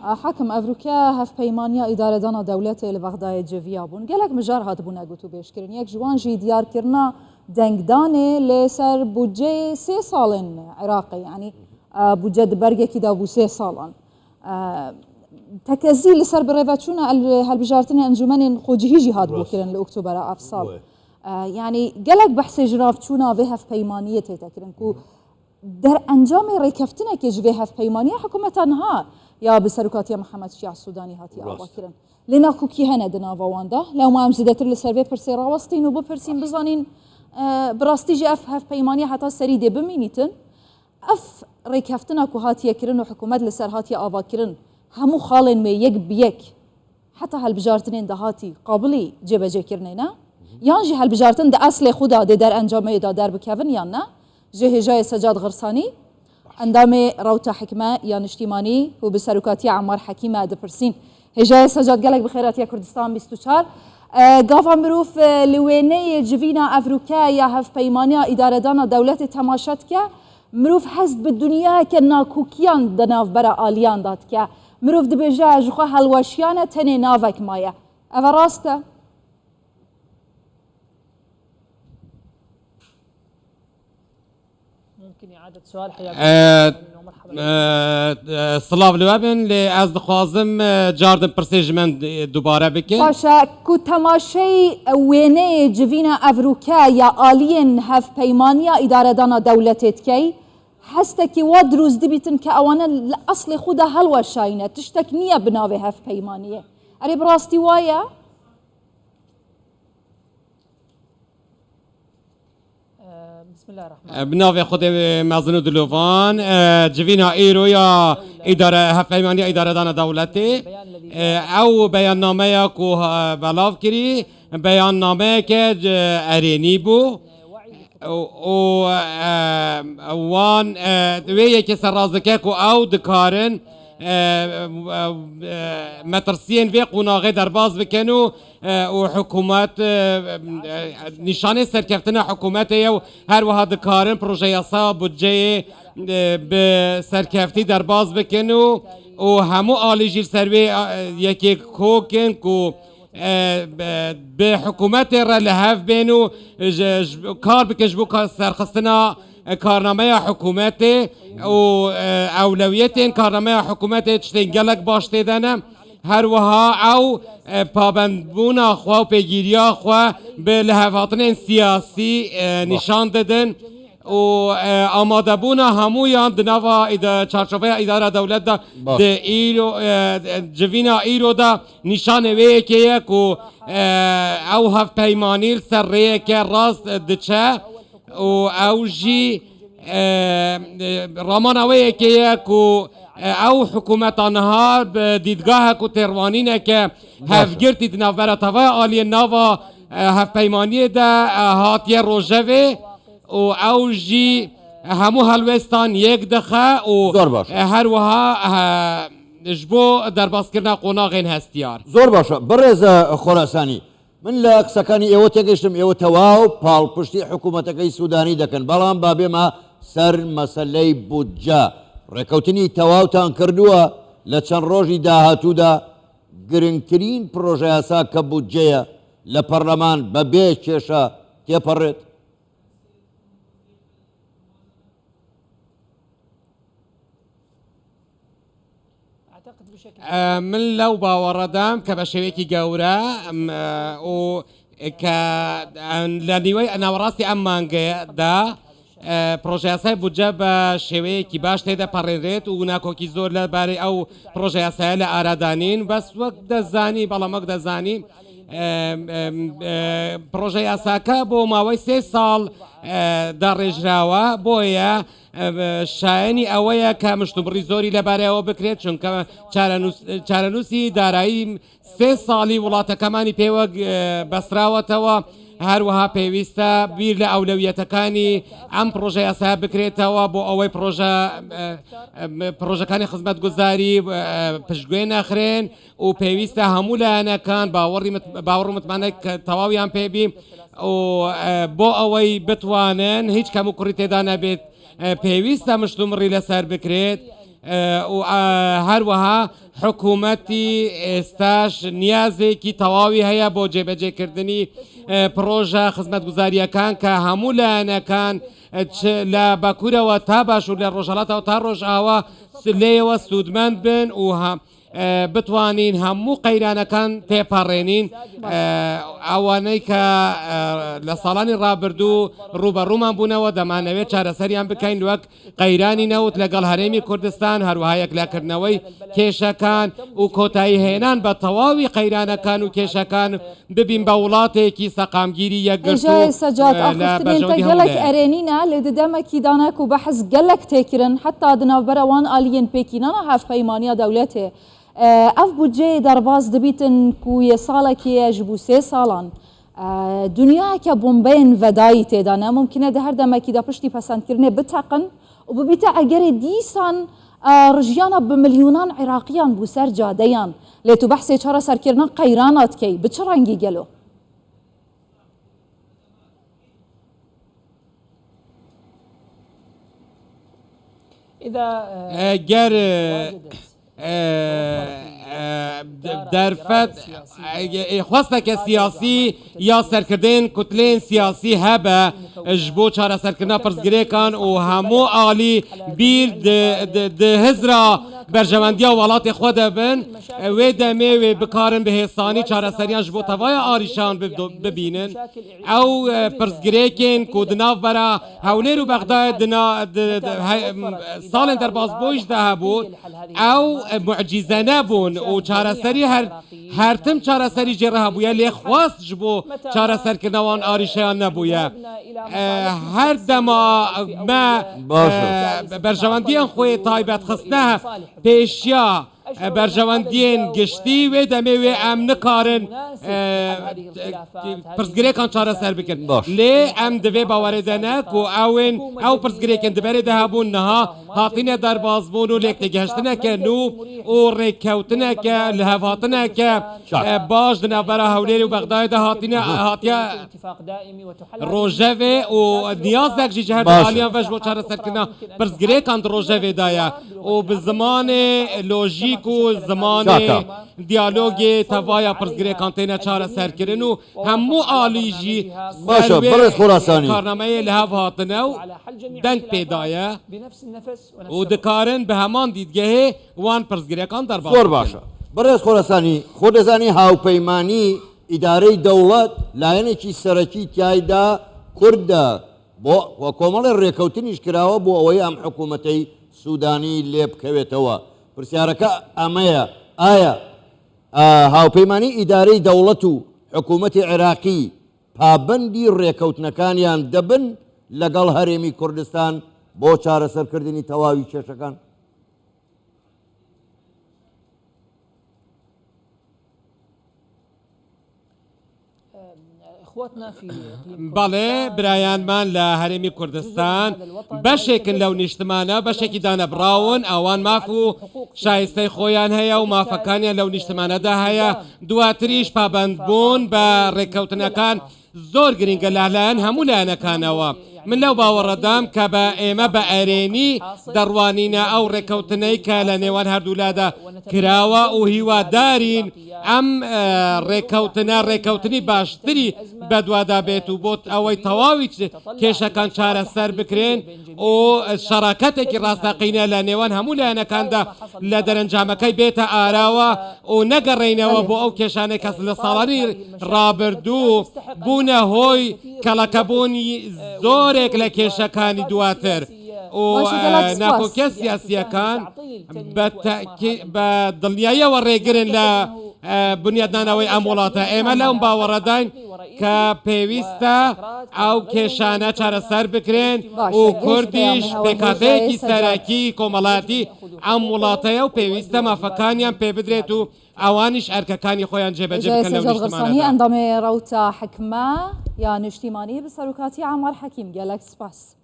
حاكم أفروكا هف بيمانيا إدارة دانا دولته لبغداد جویا بون گلک مجار هات بونه گوتو بیش کرن یک جوان جی دیار کرنا دنگدانه لسر بودجه 3 سالن عراقي يعني بودجه دبرگه کی دا بو 3 سالان تكزي لسر بريفاتشونا هالبجارتنا انجمن خوجهيجي هاد بو كرن لاكتوبر افصال يعني قالك بحث جرافتشونا في هف بيمانيه تكرن كو در انجام ريكفتنا كيج في هف بيمانيه حكومتها يا بسركات يا محمد شيع السوداني هاتي ابا كرن لنا كوكي هنا دنا فواندا لو ما مزيدتر لسر في برسي راوستين وبرسين بزانين براستيجي هف بيمانيه حتى سريده بمينيتن اف ريكفتنا كو هاتي كرن وحكومه لسر هاتي ابا كرن همو خالن مي يك بيك حتى هالبجارتنين دهاتي قابلي جبجه كرنينا يانجي هالبجارتن ده اصل خدا ده در انجامه ده در بكفن يانا جه جاي سجاد غرساني اندامي روتا حكمه يان اجتماعي وبسركاتي عمار حكيمه دبرسين هجاي سجاد قالك بخيرات يا كردستان 24 قافا مروف لويني جفينا افروكا يا هف بيمانيا اداره دانا دوله تماشاتك مروف حسب بالدنيا كنا كوكيان دناف برا اليان داتك مروف دبجا جخوا هالواشيانه تني نافك مايا افراسته ممكن اعاده سؤال حياك سلاف لوابن لاز دخوازم جاردن برسيجمنت دوباره بكن باشا كو تماشي ويني جفينا افروكا يا الين هف بيمانيا اداره دانا دولتك حستكي ودروز دبيتن كأوانا الأصل خدا هلوى شاينة تشتك نية بناوي هف بيمانية أري براستي وايا بسم الله الرحمن بناوي خدي مازنو دلوفان جفينا ايرو يا إدارة هف بيمانية إدارة دانا دولتي أو بيان نامه كو بلاف كري بيان نامه كج أريني بو وان وی که سرازکه کو او دکارن مترسین وی قناغه در باز بکنو و حکومت نشانه سرکفتن حکومت یو هر وها دکارن پروژه یاسا بودجه به سرکفتی در باز بکنو و همو آلی جیر سروی یکی کوکن کو به حکومت را لحف بینو کار بکشبو سرخستنا کارنامه حکومت و اولویت کارنامه حکومت چتنگلک باشته دنم هر وها او پابندبونا خوا و پیگیریا خوا به لحفاتن سیاسی نشان دادن و آماده بونا همویان دنوا چارچوبه اداره دولت دا ده ایرو جوینا ایرو دا نشانه وی که یک و او هف پیمانیل سر ریه که راست دچه و او جی رامان وی که یک و او حکومت آنها دیدگاه کو تروانینه که هف گرتی دنو براتوه آلی نوا هف پیمانی دا هاتیه روژوه و او جی همو هلوستان یک دخه و هر وها جبو در باز کردن قناغین هستیار زور باشا برز خراسانی من لا قسەکانی ئێوە تێگەیشتم ئێوە تەواو پاڵپشتی حکوومەتەکەی سوودانی دەکەن بەڵام با بێمە سەر مەسەلەی بودجە ڕێکەوتنی تەواوتان کردووە لە چەند ڕۆژی داهاتوودا گرنگترین پرۆژە یاسا کە بودجەیە لە پەرلەمان بەبێ کێشە تێپەڕێت من لو باوردم که بشویکی گوره و که لنیوی نوراستی امانگه دا پروژه های بودجه به شویکی باش تیده پرینریت و ناکوکی زور لباری او پروژه های لآرادانین بس وقت دزانی بالا مقد دزانی پروژه یاساکە بۆ ماوەی 3 ساڵ دەڕێژراوە بۆیە شایانی ئەوەیە کە مشتومڕی زۆری لەبارەوە بکرێت چونکە چارەنووسی دارایی 3 ساڵی وڵاتەکەمانی پێوە بەستراوەتەوە هەروەها پێویستە بیر لە ئەولەویەتەکانی ئەم پرۆژە یاسا بکرێتەوە بۆ ئەوەی پرۆژەکانی خزمەتگوزاری پشتگوێ نەخرێن و پێویستە هەموو لایەنەکان باوەڕ متمانە تەواویان پێبی و بۆ ئەوەی بتوانن هیچ کەم و کوڕی تێدا نەبێت پێویستە مشتومڕی لەسەر بکرێت و هەروەها حکوومەتی ئێستاش نیازێکی تەواوی هەیە بۆ جێبەجێکردنی پرۆژە خزمەتگوزاریەکان کە هەموو لایەنەکان لە باکوورەوە تا باشوور لە ڕۆژهەڵاتەوە تا ڕۆژئاوا لێەوە سوودمەند بن و بتوانین هەموو قەیرانەکان تێپەڕێنین ئەوانەی کە لە ساڵانی ڕابردوو ڕوبەڕوومان بوونەوە دەمانەوێت چارەسەریان بکەین وەک قەیرانی نەوت لەگەڵ هەرێمی کوردستان هەروەها یەکلاکردنەوەی کێشەکان و کۆتایی هێنان بە تەواوی قەیرانەکان و کێشەکان ببین بە وڵاتێکی سەقامگیری یەکگرتو گەلک ئەرێنینە لێ دەدەمەکی داناک و بەحەز گەلک تێکردن حتا دناوبەرەوان ئالیین پێکینانە هەفپەیمانیا دەولەتێ ئەف بودجێ دەرباز دەبیتن کویە ساڵێکیە ji بۆ 3 ساڵان دنیاکە بۆمبەیەن ڤەدایی تێدانە ممکنە دە هەر دەمەکیدا پشتی پەسەندکردنێ بتەقن و ببیتە ئەگەرێ دیسان ڕژیانە بملیونان عێراقیان بوو سەر جادەیان لێ تو بەحسێ چارە سەرکردنا قەیراناتکەی بچ ڕەنگی گەلۆ گەر دەرفەت خواستێکە سیاسی یا سەرکردن کوتلێن سیاسی هەبە ji بۆ چارەسەرکردنا پرسگرێکان و هەموو عالی بیر هزرا بەرژەوەندیە وڵاتی خۆ دەبن وێ دەمێ وێ بکارن بەهێستانی چارەسەریان ji بۆ تەوایە ئاریشان ببینن ئەو پرسگرێکên ku di nav bera Hewlêr û Bexdayê salên derbas boîş de hebû ew mucîze nebûn û çareserî her tim çareserî jê re hebûye lê xwast ji bo çareserkirina wan arîşeyan nebûye her dema me berjewendiyên xwe taybetxistine pêşiya berjewendiyên giştî wê demê wê em nikarin pirsgirêkan çareser bikin lê em divê bawerê de ne ku ew pirsgirêkên diberê de hebûn niha hatîne derbazbûn û lêktegeştineke nû û rêkketineke li hevhatineke baş di navbera Hewlêrê û Bexdayê de hatiye rojevê û niyazek jî ji her aliyan ve ji bo çareserkirina pirsgirêkan di rojevê de ye û bi zimanê lojîk و زمانی دیالوگی تەوایە پرسگرێکان تێنە چارەسەرکردن و هەموو ئالیژی کارنامەیە لە هەڤ هاتنە و دەنگ پێدایە و دەکارن بە هەمان دیدگەهێ وان پرسگرێکان دەرباز زۆر باشە بەڕێز خۆرەسانی خۆ دەزانی هاوپەیمانی ئیدارەی دەوڵەت لایەنێکی سەرەکی تایدا کوردە بۆ کۆمەڵی ڕێکەوتنیش کراوە بۆ ئەوەی ئەم حکوومەتەی سوودانی لێ بکەوێتەوە پرسیارەکە ئەمەیە ئایا هاوپەیمانی ئیدارەی دەوڵەت و حکوومەتی عێراقی پابەندی ڕێکەوتنەکانیان دەبن لەگەڵ هەرێمی کوردستان بۆ چارەسەرکردنی تەواوی کێشەکان بەڵێ برایانمان لە هەرێمی کوردستان بەشێکن لەو نیشتمانە بەشێکی دانەبراون ئەوان ماف و شایستەی خۆیان هەیە و مافەکانیان لەو نیشتمانەدا هەیە دواتریش پابند بوون بە ڕێککەوتنەکان زۆر گرنگە لەلایەن هەموو لایەنەکانەوە من لەو باوەڕەدام کە بە ئێمە بە ئەرێنی دەڕوانینە ئەو ڕێکەوتنەی کە لە نێوان هەردوولادا کراوە و هیوادارین ئەم ڕێکەوتنی باشتری بەدوادا بێت و بۆ ئەوەی تەواوی کێشەکان چارەسەر بکرێن و شەراکەتێکی ڕاستەقینە لە نێوان هەموو لایەنەکاندا لە دەرەنجامەکەی بێتە ئاراوە و نەگەڕێینەوە بۆ ئەو کێشانەی کەس لە ساڵانی ڕابردوو بوونە هۆی کەڵەکەبوونی زۆرێک لە کێشەکانی دواتر و ناکۆکە سیاسیەکان بە دڵنیاییەوە ڕێگرن لە بنیاددانەوەی ئەم وڵاتە ئێمە لەم باوەڕەداین کە پێویستە ئەو کێشانە چارەسەر بکرێن و کوردیش پێکاتەیەکی سەرەکی کۆمەڵاتی ئەم وڵاتەیە و پێویستە مافەکانیان پێ بدرێت و ئەوانیش ئەرکەکانی خۆیان جێبەجێ بکەن لەو نیشتمانەدا. ئەندامێ ڕەوتە حکمە یا نیشتیمانی بەسەر و کاتی عامار حەکیم گەلەک سپاس.